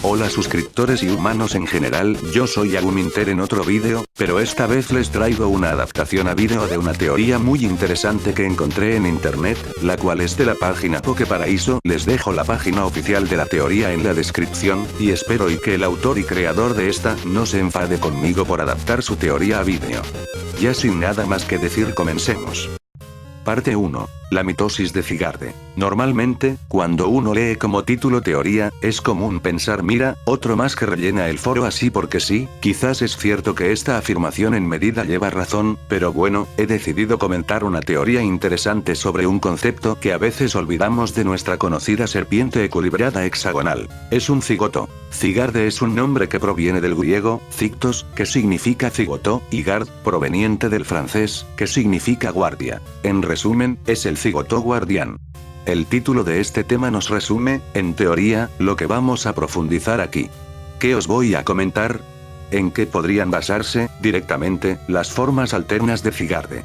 Hola suscriptores y humanos en general, yo soy Aguminter en otro vídeo, pero esta vez les traigo una adaptación a vídeo de una teoría muy interesante que encontré en internet, la cual es de la página Pokeparaíso. Les dejo la página oficial de la teoría en la descripción, y espero y que el autor y creador de esta no se enfade conmigo por adaptar su teoría a vídeo. Ya sin nada más que decir, comencemos. Parte 1. La mitosis de Zygarde. Normalmente, cuando uno lee como título teoría, es común pensar mira, otro más que rellena el foro así porque sí. Quizás es cierto que esta afirmación en medida lleva razón, pero bueno, he decidido comentar una teoría interesante sobre un concepto que a veces olvidamos de nuestra conocida serpiente equilibrada hexagonal. Es un cigoto. Zygarde es un nombre que proviene del griego, zictos, que significa cigoto, y gard, proveniente del francés, que significa guardia. En resumen, es el cigoto guardián. El título de este tema nos resume, en teoría, lo que vamos a profundizar aquí. ¿Qué os voy a comentar? ¿En qué podrían basarse, directamente, las formas alternas de Zygarde?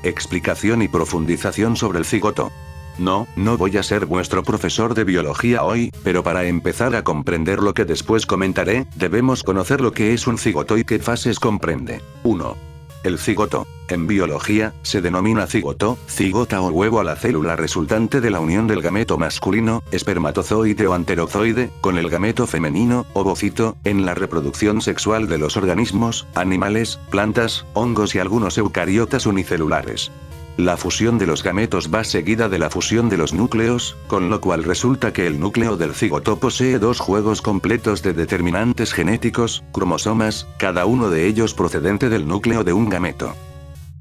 Explicación y profundización sobre el cigoto. No voy a ser vuestro profesor de biología hoy, pero para empezar a comprender lo que después comentaré, debemos conocer lo que es un cigoto y qué fases comprende. 1. El cigoto. En biología, se denomina cigoto, cigota o huevo a la célula resultante de la unión del gameto masculino, espermatozoide o anterozoide, con el gameto femenino, ovocito, en la reproducción sexual de los organismos, animales, plantas, hongos y algunos eucariotas unicelulares. La fusión de los gametos va seguida de la fusión de los núcleos, con lo cual resulta que el núcleo del cigoto posee dos juegos completos de determinantes genéticos, cromosomas, cada uno de ellos procedente del núcleo de un gameto.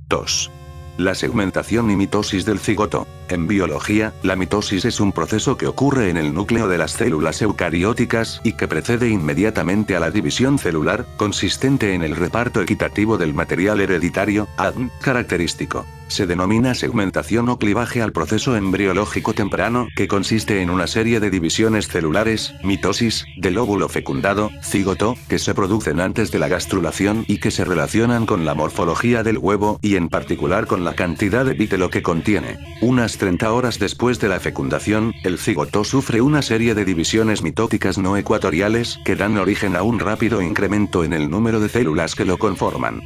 2. La segmentación y mitosis del cigoto. En biología, la mitosis es un proceso que ocurre en el núcleo de las células eucarióticas y que precede inmediatamente a la división celular, consistente en el reparto equitativo del material hereditario, ADN, característico. Se denomina segmentación o clivaje al proceso embriológico temprano, que consiste en una serie de divisiones celulares, mitosis, del óvulo fecundado, cigoto, que se producen antes de la gastrulación y que se relacionan con la morfología del huevo y en particular con la cantidad de vitelo que contiene. Unas 30 horas después de la fecundación, el cigoto sufre una serie de divisiones mitóticas no ecuatoriales que dan origen a un rápido incremento en el número de células que lo conforman.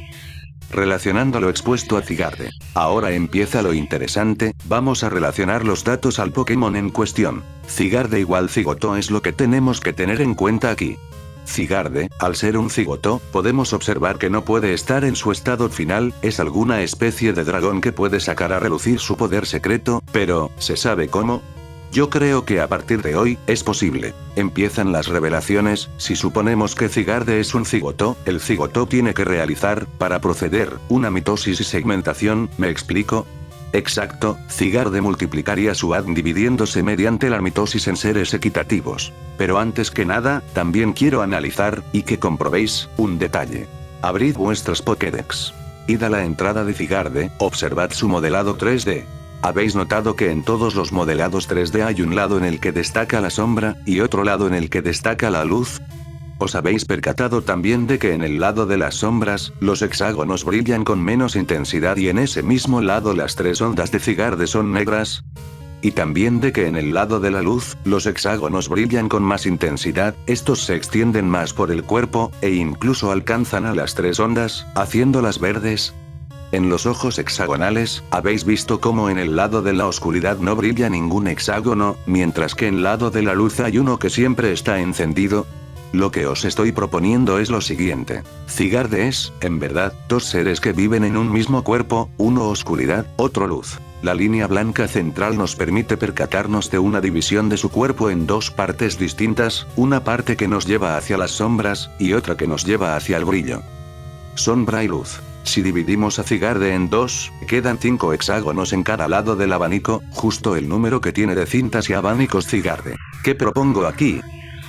Relacionando lo expuesto a Zygarde. Ahora empieza lo interesante, vamos a relacionar los datos al Pokémon en cuestión. Zygarde igual cigoto es lo que tenemos que tener en cuenta aquí. Zygarde, al ser un cigoto, podemos observar que no puede estar en su estado final, es alguna especie de dragón que puede sacar a relucir su poder secreto, pero, ¿se sabe cómo? Yo creo que a partir de hoy, es posible. Empiezan las revelaciones. Si suponemos que Zygarde es un cigoto, el cigoto tiene que realizar, para proceder, una mitosis y segmentación, ¿me explico? Exacto, Zygarde multiplicaría su ADN dividiéndose mediante la mitosis en seres equitativos. Pero antes que nada, también quiero analizar, y que comprobéis, un detalle. Abrid vuestras Pokédex. Id a la entrada de Zygarde, observad su modelado 3D. ¿Habéis notado que en todos los modelados 3D hay un lado en el que destaca la sombra, y otro lado en el que destaca la luz? ¿Os habéis percatado también de que en el lado de las sombras, los hexágonos brillan con menos intensidad y en ese mismo lado las tres ondas de Zygarde son negras? Y también de que en el lado de la luz, los hexágonos brillan con más intensidad, estos se extienden más por el cuerpo, e incluso alcanzan a las tres ondas, haciéndolas verdes. En los ojos hexagonales, ¿habéis visto cómo en el lado de la oscuridad no brilla ningún hexágono, mientras que en el lado de la luz hay uno que siempre está encendido? Lo que os estoy proponiendo es lo siguiente. Zygarde es, en verdad, dos seres que viven en un mismo cuerpo, uno oscuridad, otro luz. La línea blanca central nos permite percatarnos de una división de su cuerpo en dos partes distintas, una parte que nos lleva hacia las sombras, y otra que nos lleva hacia el brillo. Sombra y luz. Si dividimos a Zygarde en dos, quedan 5 hexágonos en cada lado del abanico, justo el número que tiene de cintas y abanicos Zygarde. ¿Qué propongo aquí?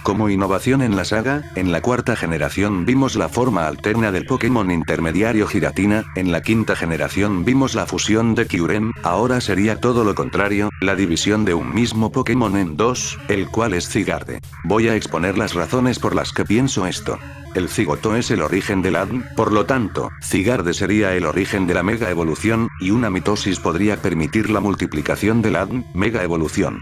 Como innovación en la saga, en la cuarta generación vimos la forma alterna del Pokémon intermediario Giratina, en la quinta generación vimos la fusión de Kyurem, ahora sería todo lo contrario, la división de un mismo Pokémon en dos, el cual es Zygarde. Voy a exponer las razones por las que pienso esto. El cigoto es el origen del ADN, por lo tanto, Zygarde sería el origen de la mega evolución, y una mitosis podría permitir la multiplicación del ADN, mega evolución.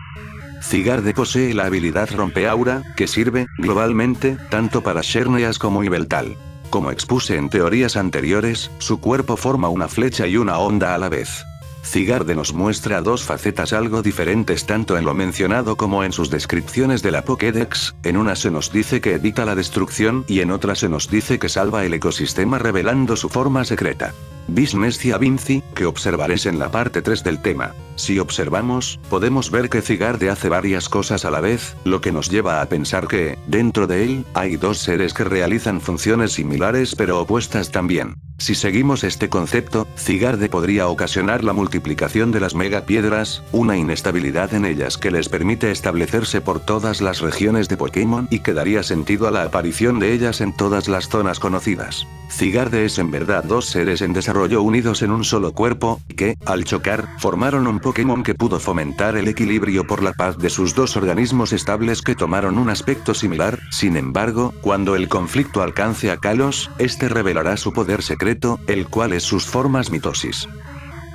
Zygarde posee la habilidad rompeaura, que sirve, globalmente, tanto para Xerneas como Yveltal. Como expuse en teorías anteriores, su cuerpo forma una flecha y una onda a la vez. Zygarde nos muestra dos facetas algo diferentes tanto en lo mencionado como en sus descripciones de la Pokédex, en una se nos dice que evita la destrucción y en otra se nos dice que salva el ecosistema revelando su forma secreta. Bisnescia Vinci, que observaréis en la parte 3 del tema. Si observamos, podemos ver que Zygarde hace varias cosas a la vez, lo que nos lleva a pensar que, dentro de él, hay dos seres que realizan funciones similares pero opuestas también. Si seguimos este concepto, Zygarde podría ocasionar la multiplicación de las megapiedras, una inestabilidad en ellas que les permite establecerse por todas las regiones de Pokémon y que daría sentido a la aparición de ellas en todas las zonas conocidas. Zygarde es en verdad dos seres en desarrollo unidos en un solo cuerpo, que, al chocar, formaron un Pokémon que pudo fomentar el equilibrio por la paz de sus dos organismos estables que tomaron un aspecto similar. Sin embargo, cuando el conflicto alcance a Kalos, este revelará su poder secreto, el cual es sus formas mitosis.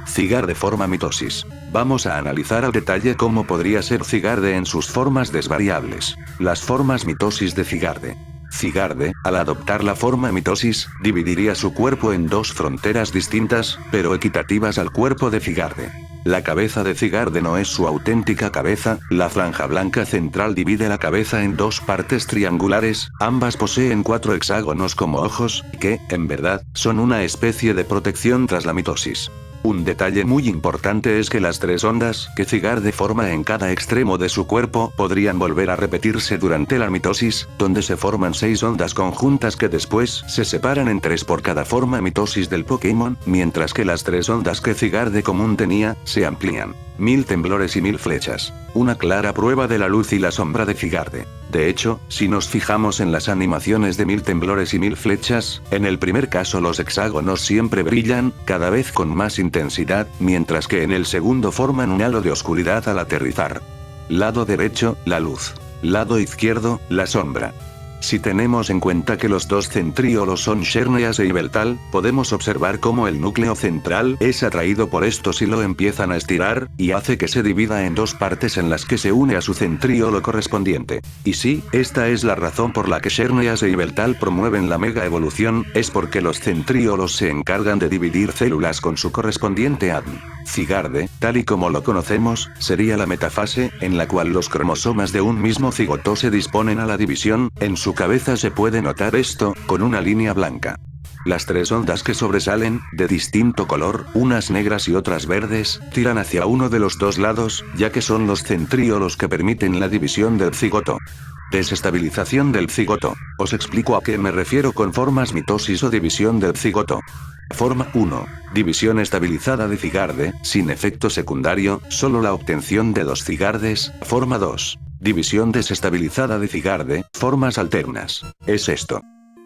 Zygarde forma mitosis. Vamos a analizar al detalle cómo podría ser Zygarde en sus formas desvariables. Las formas mitosis de Zygarde. Zygarde, al adoptar la forma mitosis, dividiría su cuerpo en dos fronteras distintas, pero equitativas al cuerpo de Zygarde. La cabeza de Zygarde no es su auténtica cabeza, la franja blanca central divide la cabeza en dos partes triangulares, ambas poseen 4 hexágonos como ojos, que, en verdad, son una especie de protección tras la mitosis. Un detalle muy importante es que las 3 ondas que Zygarde forma en cada extremo de su cuerpo podrían volver a repetirse durante la mitosis, donde se forman 6 ondas conjuntas que después se separan en 3 por cada forma mitosis del Pokémon, mientras que las 3 ondas que Zygarde común tenía, se amplían. 1000 temblores y 1000 flechas. Una clara prueba de la luz y la sombra de Zygarde. De hecho, si nos fijamos en las animaciones de 1000 temblores y 1000 flechas, en el primer caso los hexágonos siempre brillan, cada vez con más intensidad, mientras que en el segundo forman un halo de oscuridad al aterrizar. Lado derecho, la luz. Lado izquierdo, la sombra. Si tenemos en cuenta que los dos centríolos son Xerneas e Yveltal, podemos observar cómo el núcleo central es atraído por estos y lo empiezan a estirar, y hace que se divida en dos partes en las que se une a su centríolo correspondiente. Y sí, esta es la razón por la que Xerneas e Yveltal promueven la mega evolución, es porque los centríolos se encargan de dividir células con su correspondiente ADN. Zygarde, tal y como lo conocemos, sería la metafase, en la cual los cromosomas de un mismo cigoto se disponen a la división. En su cabeza se puede notar esto, con una línea blanca. Las 3 ondas que sobresalen, de distinto color, unas negras y otras verdes, tiran hacia uno de los dos lados, ya que son los centríolos que permiten la división del cigoto. Desestabilización del cigoto. Os explico a qué me refiero con formas mitosis o división del cigoto. Forma 1. División estabilizada de Zygarde, sin efecto secundario, solo la obtención de 2 Zygardes. Forma 2. División desestabilizada de Zygarde, formas alternas. Es esto.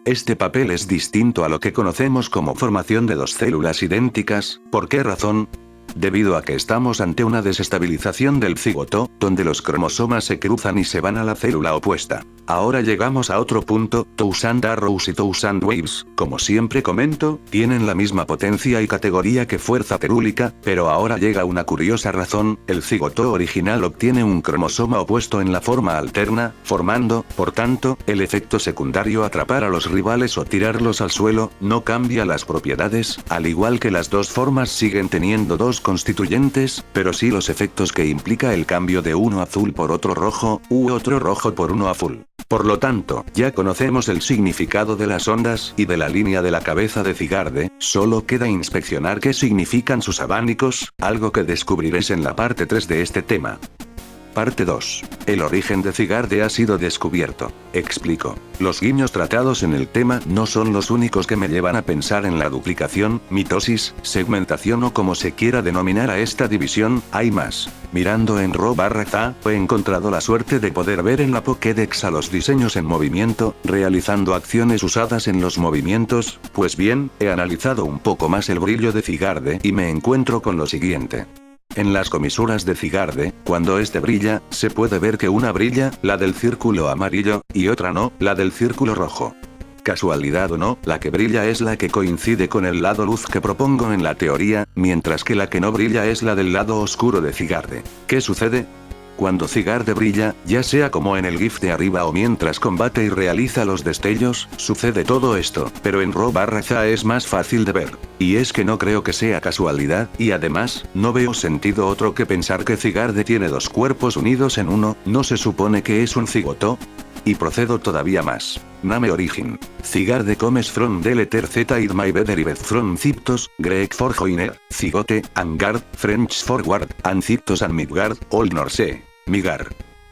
Este papel es distinto a lo que conocemos como formación de 2 células idénticas. ¿Por qué razón? Debido a que estamos ante una desestabilización del cigoto, donde los cromosomas se cruzan y se van a la célula opuesta. Ahora llegamos a otro punto, Thousand Arrows y Thousand Waves, como siempre comento, tienen la misma potencia y categoría que fuerza terúlica, pero ahora llega una curiosa razón, el cigoto original obtiene un cromosoma opuesto en la forma alterna, formando, por tanto, el efecto secundario atrapar a los rivales o tirarlos al suelo, no cambia las propiedades, al igual que las dos formas siguen teniendo dos constituyentes, pero sí los efectos que implica el cambio de uno azul por otro rojo, u otro rojo por uno azul. Por lo tanto, ya conocemos el significado de las ondas y de la línea de la cabeza de Zygarde, solo queda inspeccionar qué significan sus abanicos, algo que descubriréis en la parte 3 de este tema. Parte 2. El origen de Zygarde ha sido descubierto. Explico. Los guiños tratados en el tema no son los únicos que me llevan a pensar en la duplicación, mitosis, segmentación o como se quiera denominar a esta división, hay más. Mirando en Ro/za, he encontrado la suerte de poder ver en la Pokédex a los diseños en movimiento, realizando acciones usadas en los movimientos. Pues bien, he analizado un poco más el brillo de Zygarde y me encuentro con lo siguiente. En las comisuras de Zygarde, cuando este brilla, se puede ver que una brilla, la del círculo amarillo, y otra no, la del círculo rojo. Casualidad o no, la que brilla es la que coincide con el lado luz que propongo en la teoría, mientras que la que no brilla es la del lado oscuro de Zygarde. ¿Qué sucede? Cuando Zygarde brilla, ya sea como en el GIF de arriba o mientras combate y realiza los destellos, sucede todo esto, pero en Ro/Za es más fácil de ver. Y es que no creo que sea casualidad, y además, no veo sentido otro que pensar que Zygarde tiene dos cuerpos unidos en uno, ¿no se supone que es un cigoto? Y procedo todavía más. Name Origin. Zygarde comes from the letter Z id my derived from Cyptos, Greek for joiner, Zygote, Angard, French for ward, and Cyptos and Midgard, Old Norse, Migar.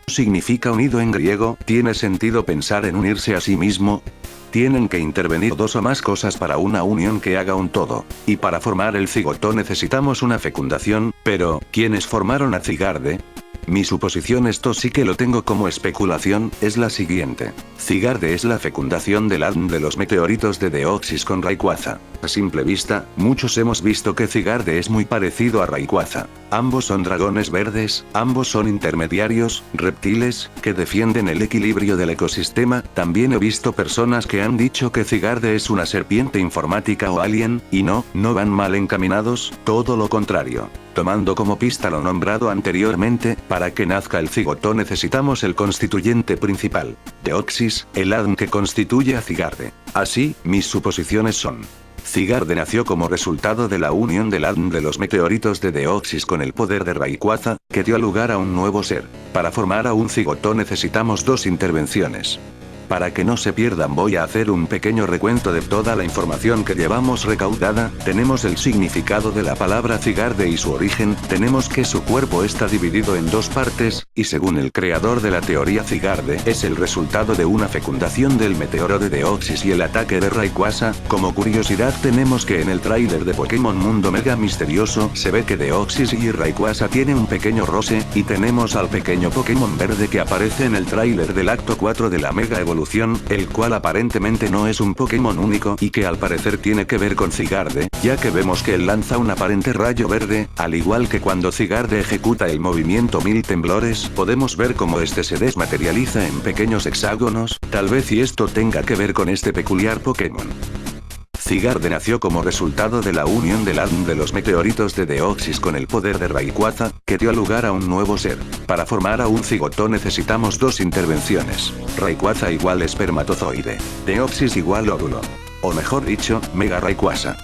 Significa unido en griego, ¿tiene sentido pensar en unirse a sí mismo? Tienen que intervenir dos o más cosas para una unión que haga un todo. Y para formar el cigoto necesitamos una fecundación, pero, ¿quiénes formaron a Zygarde? Mi suposición, esto sí que lo tengo como especulación, es la siguiente. Zygarde es la fecundación del ADN de los meteoritos de Deoxys con Rayquaza. A simple vista, muchos hemos visto que Zygarde es muy parecido a Rayquaza. Ambos son dragones verdes, ambos son intermediarios, reptiles, que defienden el equilibrio del ecosistema. También he visto personas que han dicho que Zygarde es una serpiente informática o alien, y no van mal encaminados, todo lo contrario. Tomando como pista lo nombrado anteriormente, para que nazca el cigoto necesitamos el constituyente principal. Deoxys, el ADN que constituye a Zygarde. Así, mis suposiciones son: Zygarde nació como resultado de la unión del ADN de los meteoritos de Deoxys con el poder de Rayquaza, que dio lugar a un nuevo ser. Para formar a un cigoto necesitamos dos intervenciones. Para que no se pierdan, voy a hacer un pequeño recuento de toda la información que llevamos recaudada. Tenemos el significado de la palabra Zygarde y su origen, tenemos que su cuerpo está dividido en dos partes, y según el creador de la teoría, Zygarde es el resultado de una fecundación del meteoro de Deoxys y el ataque de Rayquaza. Como curiosidad, tenemos que en el tráiler de Pokémon Mundo Mega Misterioso se ve que Deoxys y Rayquaza tienen un pequeño roce, y tenemos al pequeño Pokémon verde que aparece en el tráiler del acto 4 de la Mega Evolución, el cual aparentemente no es un Pokémon único y que al parecer tiene que ver con Zygarde, ya que vemos que él lanza un aparente rayo verde, al igual que cuando Zygarde ejecuta el movimiento Mil Temblores, podemos ver cómo este se desmaterializa en pequeños hexágonos, tal vez y esto tenga que ver con este peculiar Pokémon. Zygarde nació como resultado de la unión del ADN de los meteoritos de Deoxys con el poder de Rayquaza, que dio lugar a un nuevo ser. Para formar a un cigoto necesitamos dos intervenciones. Rayquaza igual espermatozoide. Deoxys igual óvulo. O mejor dicho, Mega Rayquaza.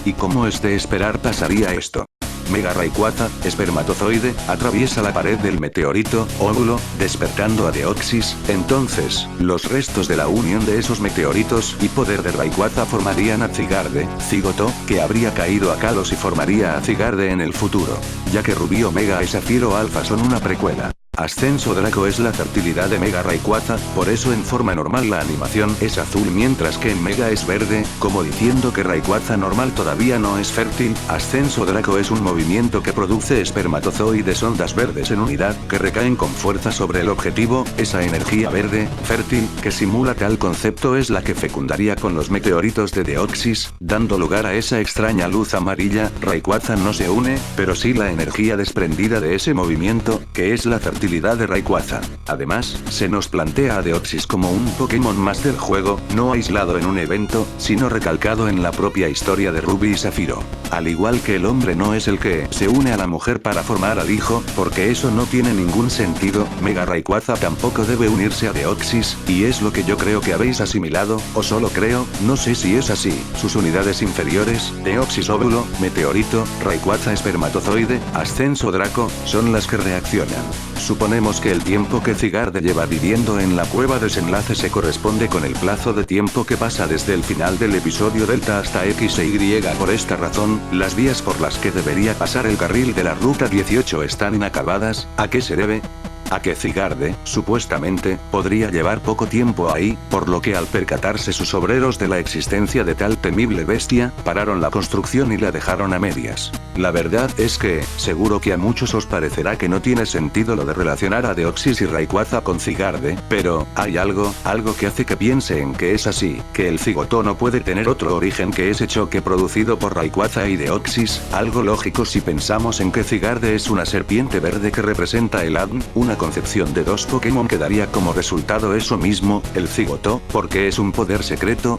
¿Y cómo es de esperar pasaría esto? Mega Rayquaza, espermatozoide, atraviesa la pared del meteorito, óvulo, despertando a Deoxys. Entonces, los restos de la unión de esos meteoritos y poder de Rayquaza formarían a Zygarde, cigoto, que habría caído a Kalos y formaría a Zygarde en el futuro. Ya que Rubí, Omega y Zafiro Alpha son una precuela. Ascenso Draco es la fertilidad de Mega Rayquaza, por eso en forma normal la animación es azul mientras que en Mega es verde, como diciendo que Rayquaza normal todavía no es fértil. Ascenso Draco es un movimiento que produce espermatozoides ondas verdes en unidad, que recaen con fuerza sobre el objetivo. Esa energía verde, fértil, que simula tal concepto es la que fecundaría con los meteoritos de Deoxys, dando lugar a esa extraña luz amarilla. Rayquaza no se une, pero sí la energía desprendida de ese movimiento, que es la fertilidad de Rayquaza. Además, se nos plantea a Deoxys como un Pokémon más del juego, no aislado en un evento, sino recalcado en la propia historia de Rubí y Zafiro. Al igual que el hombre no es el que se une a la mujer para formar al hijo, porque eso no tiene ningún sentido, Mega Rayquaza tampoco debe unirse a Deoxys, y es lo que yo creo que habéis asimilado, o solo creo, no sé si es así. Sus unidades inferiores, Deoxys óvulo, meteorito, Rayquaza espermatozoide, Ascenso Draco, son las que reaccionan. Suponemos que el tiempo que Zygarde lleva viviendo en la cueva desenlace se corresponde con el plazo de tiempo que pasa desde el final del episodio Delta hasta X e Y. Por esta razón, las vías por las que debería pasar el carril de la Ruta 18 están inacabadas. ¿A qué se debe? A que Zygarde, supuestamente, podría llevar poco tiempo ahí, por lo que al percatarse sus obreros de la existencia de tal temible bestia, pararon la construcción y la dejaron a medias. La verdad es que, seguro que a muchos os parecerá que no tiene sentido lo de relacionar a Deoxys y Rayquaza con Zygarde, pero, hay algo que hace que piense en que es así, que el cigoto no puede tener otro origen que ese choque producido por Rayquaza y Deoxys, algo lógico si pensamos en que Zygarde es una serpiente verde que representa el ADN, una concepción de dos Pokémon que daría como resultado eso mismo, el cigoto, porque es un poder secreto.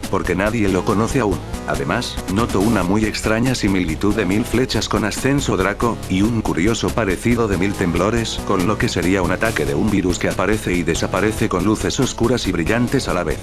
porque nadie lo conoce aún. Además, noto una muy extraña similitud de 1000 flechas con Ascenso Draco, y un curioso parecido de 1000 temblores con lo que sería un ataque de un virus que aparece y desaparece con luces oscuras y brillantes a la vez.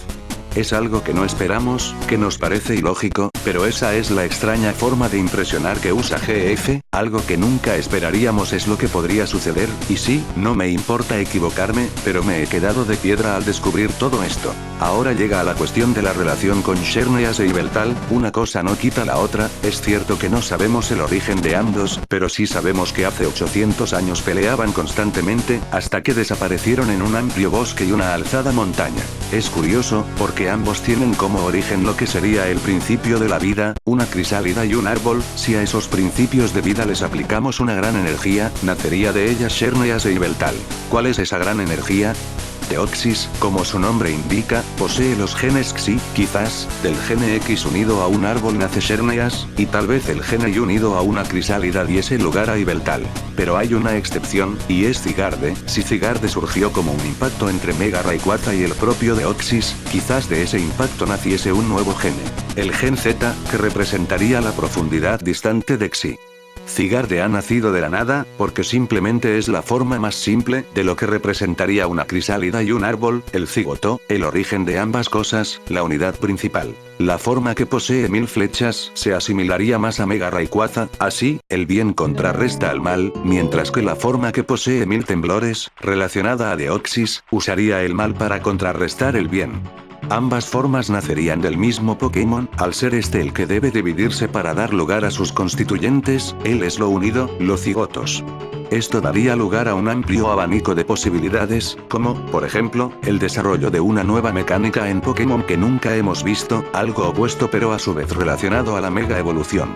Es algo que no esperamos, que nos parece ilógico, pero esa es la extraña forma de impresionar que usa GF, algo que nunca esperaríamos es lo que podría suceder, y sí, no me importa equivocarme, pero me he quedado de piedra al descubrir todo esto. Ahora llega a la cuestión de la relación con Xerneas e Yveltal, una cosa no quita la otra, es cierto que no sabemos el origen de ambos, pero sí sabemos que hace 800 años peleaban constantemente, hasta que desaparecieron en un amplio bosque y una alzada montaña. Es curioso, porque ambos tienen como origen lo que sería el principio de la vida, una crisálida y un árbol, si a esos principios de vida les aplicamos una gran energía, nacería de ellas Xerneas e Yveltal. ¿Cuál es esa gran energía? Deoxys, como su nombre indica, posee los genes Xi, quizás, del gene X unido a un árbol nace Xerneas, y tal vez el gene Y unido a una crisálida diese lugar a Yveltal. Pero hay una excepción, y es Zygarde. Si Zygarde surgió como un impacto entre Mega Rayquaza y el propio Deoxys, quizás de ese impacto naciese un nuevo gene. El gen Z, que representaría la profundidad distante de Xi. Zygarde ha nacido de la nada, porque simplemente es la forma más simple de lo que representaría una crisálida y un árbol, el cigoto, el origen de ambas cosas, la unidad principal. La forma que posee 1000 flechas se asimilaría más a Mega Rayquaza, así, el bien contrarresta al mal, mientras que la forma que posee 1000 temblores, relacionada a Deoxys, usaría el mal para contrarrestar el bien. Ambas formas nacerían del mismo Pokémon, al ser este el que debe dividirse para dar lugar a sus constituyentes, él es lo unido, los cigotos. Esto daría lugar a un amplio abanico de posibilidades, como, por ejemplo, el desarrollo de una nueva mecánica en Pokémon que nunca hemos visto, algo opuesto pero a su vez relacionado a la Mega Evolución.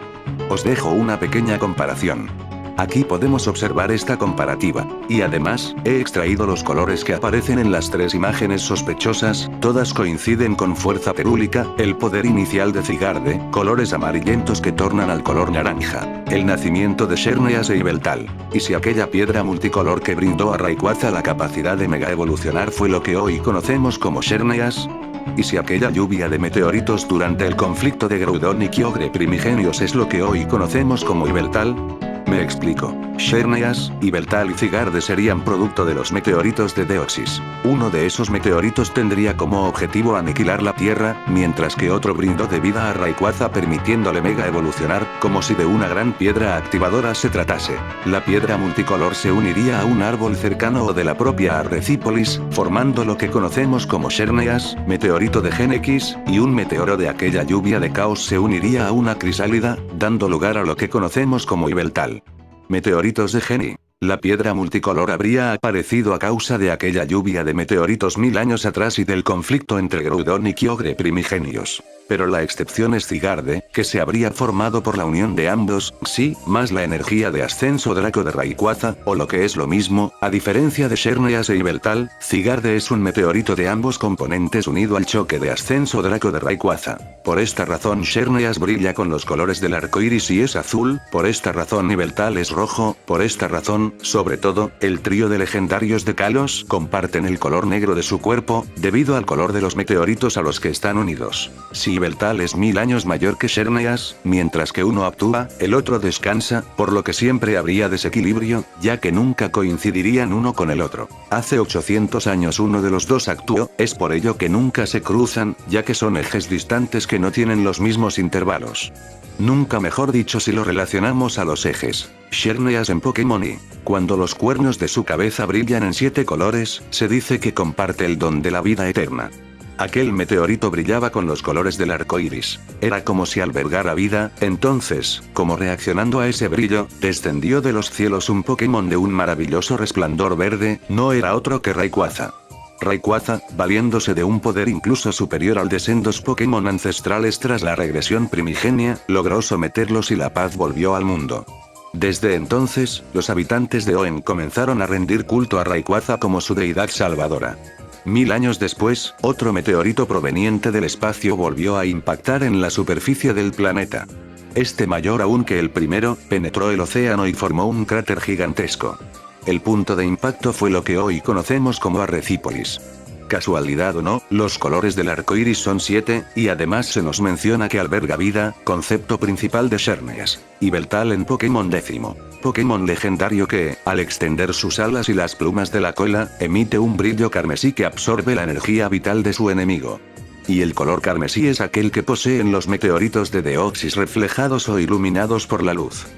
Os dejo una pequeña comparación. Aquí podemos observar esta comparativa, y además, he extraído los colores que aparecen en las 3 imágenes sospechosas, todas coinciden con fuerza terúlica, el poder inicial de Zygarde, colores amarillentos que tornan al color naranja, el nacimiento de Xerneas e Yveltal, y si aquella piedra multicolor que brindó a Rayquaza la capacidad de mega evolucionar fue lo que hoy conocemos como Xerneas, y si aquella lluvia de meteoritos durante el conflicto de Groudon y Kyogre primigenios es lo que hoy conocemos como Yveltal. Me explico. Xerneas, Yveltal y Zygarde serían producto de los meteoritos de Deoxys. Uno de esos meteoritos tendría como objetivo aniquilar la Tierra, mientras que otro brindó de vida a Rayquaza permitiéndole mega evolucionar, como si de una gran piedra activadora se tratase. La piedra multicolor se uniría a un árbol cercano o de la propia Arrecípolis, formando lo que conocemos como Xerneas, meteorito de Gen X, y un meteoro de aquella lluvia de caos se uniría a una crisálida, dando lugar a lo que conocemos como Yveltal. Meteoritos de Gen Y. La piedra multicolor habría aparecido a causa de aquella lluvia de meteoritos 1000 años atrás y del conflicto entre Groudon y Kyogre primigenios. Pero la excepción es Zygarde, que se habría formado por la unión de ambos, sí, más la energía de Ascenso Draco de Rayquaza, o lo que es lo mismo, a diferencia de Xerneas e Yveltal, Zygarde es un meteorito de ambos componentes unido al choque de Ascenso Draco de Rayquaza. Por esta razón Xerneas brilla con los colores del arco iris y es azul, por esta razón Yveltal es rojo, por esta razón, sobre todo, el trío de legendarios de Kalos comparten el color negro de su cuerpo, debido al color de los meteoritos a los que están unidos. Si Yveltal es 1000 años mayor que Xerneas, mientras que uno actúa, el otro descansa, por lo que siempre habría desequilibrio, ya que nunca coincidirían uno con el otro. Hace 800 años uno de los dos actuó, es por ello que nunca se cruzan, ya que son ejes distantes que no tienen los mismos intervalos. Nunca mejor dicho si lo relacionamos a los ejes. Xerneas en Pokémon Y. Cuando los cuernos de su cabeza brillan en 7 colores, se dice que comparte el don de la vida eterna. Aquel meteorito brillaba con los colores del arco iris. Era como si albergara vida, entonces, como reaccionando a ese brillo, descendió de los cielos un Pokémon de un maravilloso resplandor verde, no era otro que Rayquaza. Rayquaza, valiéndose de un poder incluso superior al de sendos Pokémon ancestrales tras la regresión primigenia, logró someterlos y la paz volvió al mundo. Desde entonces, los habitantes de Hoenn comenzaron a rendir culto a Rayquaza como su deidad salvadora. 1000 años después, otro meteorito proveniente del espacio volvió a impactar en la superficie del planeta. Este, mayor aún que el primero, penetró el océano y formó un cráter gigantesco. El punto de impacto fue lo que hoy conocemos como Arrecípolis. Casualidad o no, los colores del arco iris son 7, y además se nos menciona que alberga vida, concepto principal de Xerneas. Y Beltal en Pokémon Décimo. Pokémon legendario que, al extender sus alas y las plumas de la cola, emite un brillo carmesí que absorbe la energía vital de su enemigo. Y el color carmesí es aquel que poseen los meteoritos de Deoxys reflejados o iluminados por la luz.